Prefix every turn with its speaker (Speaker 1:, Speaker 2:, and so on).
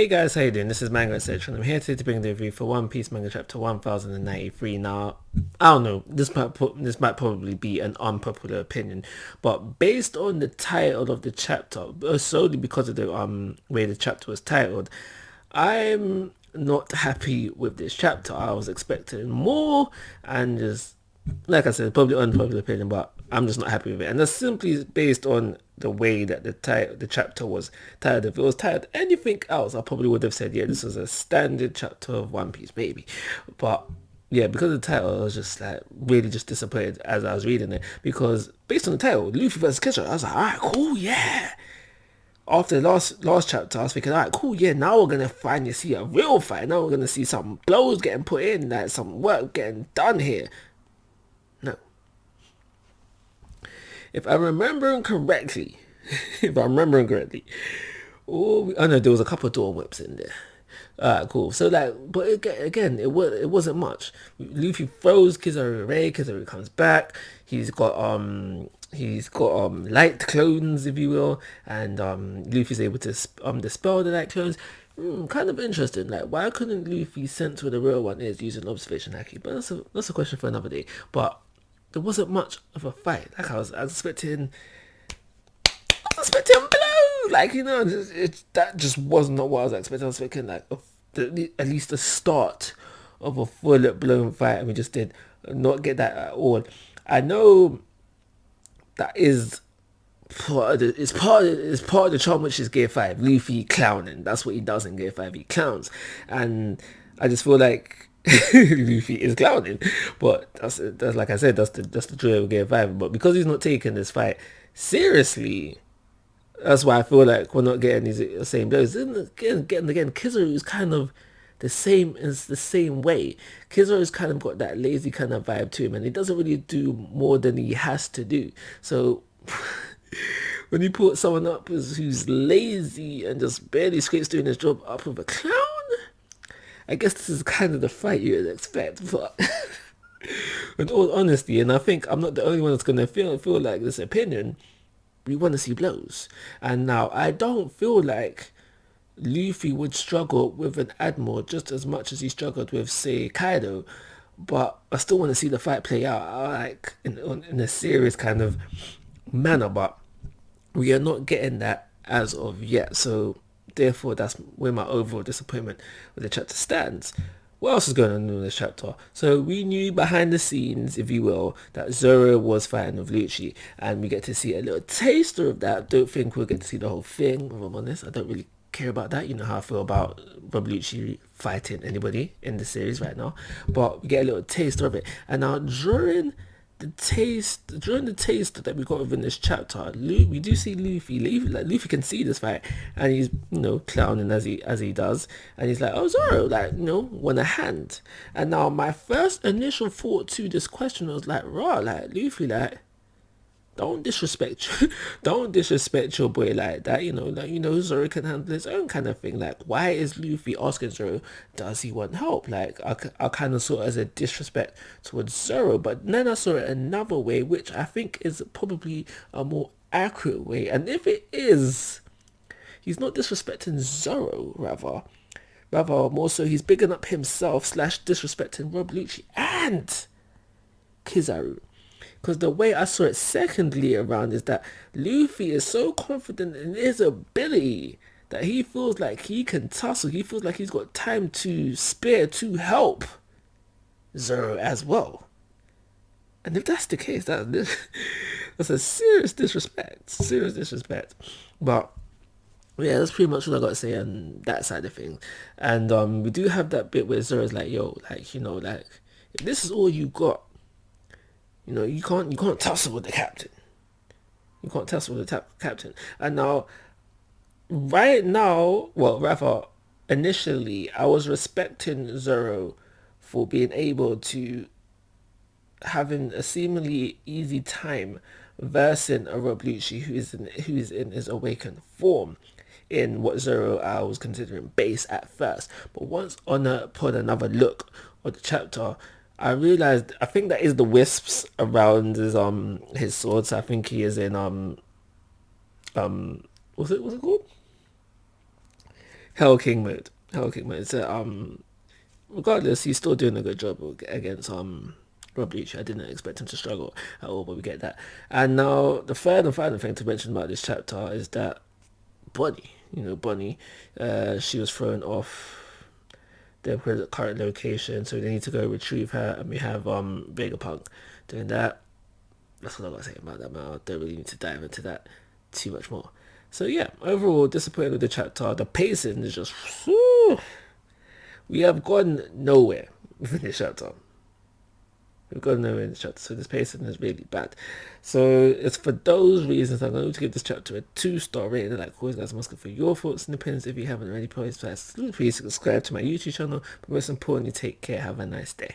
Speaker 1: Hey guys, how you doing? This is Manga, etc. And I'm here today to bring the review for One Piece Manga Chapter 1093. Now, I don't know, this might probably be an unpopular opinion, but based on the title of the chapter, solely because of the way the chapter was titled, I'm not happy with this chapter. I was expecting more, and just like I said, probably unpopular opinion, but I'm just not happy with it. And that's simply based on the way that the chapter was titled. If it was titled anything else, I probably would have said, yeah, this was a standard chapter of One Piece, maybe. But yeah, because of the title, I was just like really just disappointed as I was reading it. Because based on the title, Luffy vs Kizaru, I was like, alright, cool, yeah. After the last chapter, I was thinking, alright, cool, yeah, now we're gonna finally see a real fight. Now we're gonna see some blows getting put in, like some work getting done here. No. If I'm remembering correctly, oh, I know there was a couple of door whips in there. Alright, cool. So like, but again, it wasn't much. Luffy throws Kizaru away. Kizaru comes back. He's got light clones, if you will, and Luffy's able to dispel the light clones. Kind of interesting. Like, why couldn't Luffy sense where the real one is using observation haki? But that's a question for another day. But there wasn't much of a fight. Like I was expecting blow. Like, that just was not what I was expecting. I was expecting like at least the start of a full blown fight, and we just did not get that at all. I know that is it's part of the charm, which is Gear 5. Luffy clowning. That's what he does in Gear 5. He clowns, and I just feel like Luffy is clowning. But that's like I said, that's the joy of Gear 5. But because he's not taking this fight seriously, that's why I feel like we're not getting these same blows. And again, Kizaru is kind of the same way. Kizaru's kind of got that lazy kind of vibe to him, and he doesn't really do more than he has to do. So when you put someone up who's lazy and just barely scrapes doing his job up with a clown, I guess this is kind of the fight you'd expect. But with all honesty, and I think I'm not the only one that's gonna feel like this opinion, we want to see blows. And now I don't feel like Luffy would struggle with an Admiral just as much as he struggled with, say, Kaido, but I still want to see the fight play out, like in a serious kind of manner. But we are not getting that as of yet. So therefore, that's where my overall disappointment with the chapter stands. What else is going on in this chapter? So we knew behind the scenes, if you will, that Zoro was fighting with Lucci, and we get to see a little taster of that. Don't think we'll get to see the whole thing, if I'm honest. I don't really care about that. You know how I feel about Rob Lucci fighting anybody in the series right now. But we get a little taster of it. And now during the taste that we got within this chapter, we do see Luffy can see this fight, and he's clowning as he does, and he's like, oh, Zoro, like, want a hand. And now my first initial thought to this question was like, raw, like, Luffy, like, don't disrespect your boy like that. Zoro can handle his own kind of thing. Like, why is Luffy asking Zoro, does he want help? Like, I kind of saw it as a disrespect towards Zoro. But then I saw it another way, which I think is probably a more accurate way. And if it is, he's not disrespecting Zoro, rather more so he's bigging up himself / disrespecting Rob Lucci and Kizaru. Because the way I saw it secondly around is that Luffy is so confident in his ability that he feels like he can tussle. He feels like he's got time to spare to help Zoro as well. And if that's the case, that's a serious disrespect. Serious disrespect. But yeah, that's pretty much what I got to say on that side of things. And we do have that bit where Zoro's like, yo, like, like, if this is all you got, you can't tussle with the captain. You can't tussle with the captain. And now, right now, well, rather, initially, I was respecting Zoro for being able to having a seemingly easy time versing a Rob Lucci who is in his awakened form in what Zoro I was considering base at first. But once upon another look at the chapter, I realized I think that is the wisps around his swords. I think he is in what's it called? Hell King mode. Hell King mode. So regardless, he's still doing a good job against Rob Leach. I didn't expect him to struggle at all, but we get that. And now the third and final thing to mention about this chapter is that Bonnie, Bonnie, she was thrown off their current location, so they need to go retrieve her, and we have Vegapunk doing that. That's what I gotta say about that, man. I don't really need to dive into that too much more. So yeah, overall disappointed with the chapter. The pacing is just whew, we have gone nowhere within this chapter. We've got nowhere in this chapter, so this pacing is really bad. So it's for those reasons I'm going to give this chapter a 2-star rating. Like always, guys, I'm asking for your thoughts and opinions. If you haven't already, please subscribe to my YouTube channel. But most importantly, take care. Have a nice day.